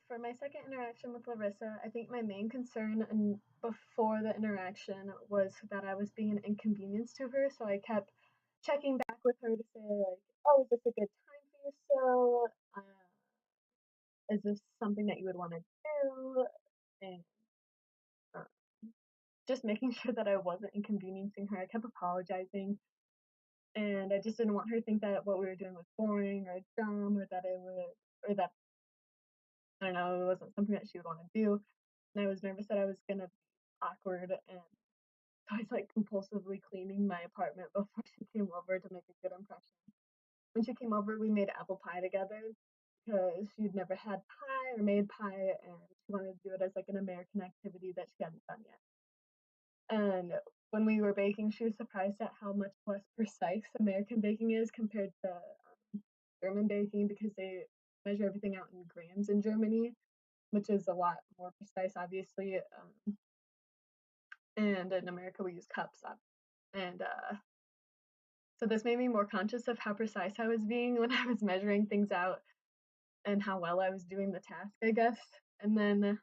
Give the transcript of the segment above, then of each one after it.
for my second interaction with Larissa, I think my main concern before the interaction was that I was being an inconvenience to her. So I kept checking back with her to say, like, oh, is this a good time for you still? Is this something that you would want to do? And uh, just making sure that I wasn't inconveniencing her. I kept apologizing, and I just didn't want her to think that what we were doing was boring or dumb, or that I don't know, it wasn't something that she would want to do. And I was nervous that I was gonna be awkward, and so I was like compulsively cleaning my apartment before she came over to make a good impression. When she came over, we made apple pie together because she'd never had pie or made pie, and she wanted to do it as like an American activity that she hadn't done yet. And when we were baking, she was surprised at how much less precise American baking is compared to German baking because they measure everything out in grams in Germany, which is a lot more precise, obviously. And in America, we use cups. And so this made me more conscious of how precise I was being when I was measuring things out and how well I was doing the task, I guess. And then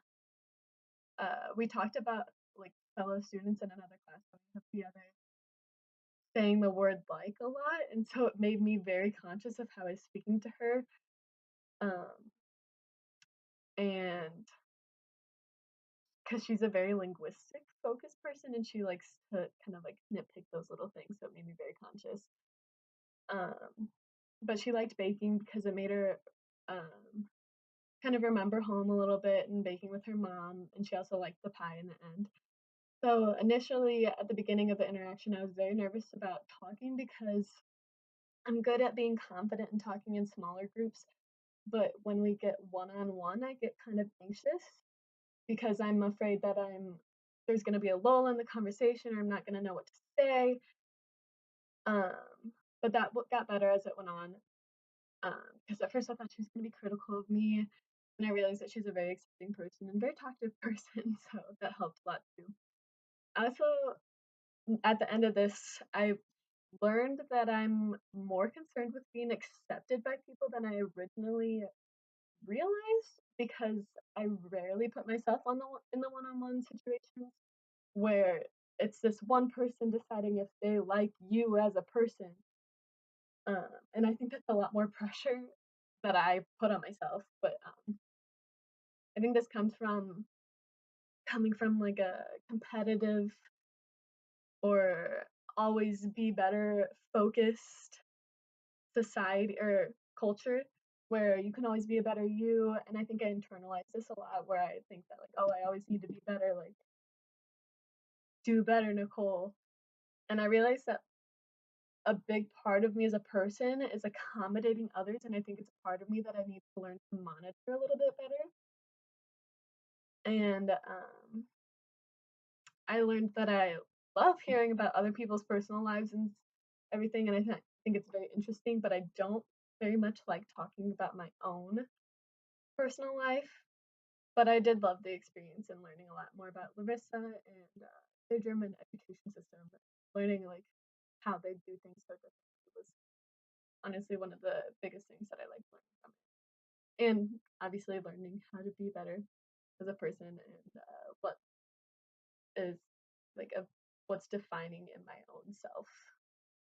we talked about like fellow students in another class together saying the word like a lot, and so it made me very conscious of how I was speaking to her. Um, and because she's a very linguistic focused person and she likes to kind of like nitpick those little things, so it made me very conscious. Um, but she liked baking because it made her kind of remember home a little bit and baking with her mom, and she also liked the pie in the end. So initially, at the beginning of the interaction, I was very nervous about talking because I'm good at being confident and talking in smaller groups, but when we get one on one, I get kind of anxious because I'm afraid that there's going to be a lull in the conversation or I'm not going to know what to say. But that got better as it went on. Because at first I thought she was going to be critical of me, and I realized that she's a very accepting person and very talkative person, so that helped a lot too. Also, at the end of this, I learned that I'm more concerned with being accepted by people than I originally realized because I rarely put myself in the one-on-one situations where it's this one person deciding if they like you as a person. And I think that's a lot more pressure that I put on myself. But I think this comes from coming from like a competitive or always be better focused society or culture where you can always be a better you. And I think I internalize this a lot where I think that like, oh, I always need to be better, like do better, Nicole. And I realized that a big part of me as a person is accommodating others, and I think it's a part of me that I need to learn to monitor a little bit better. And I learned that I love hearing about other people's personal lives and everything, and think it's very interesting, but I don't very much like talking about my own personal life. But I did love the experience and learning a lot more about Larissa and their German education system. Learning like how they do things so differently was honestly one of the biggest things that I liked learning from it. And obviously learning how to be better as a person and what is like what's defining in my own self.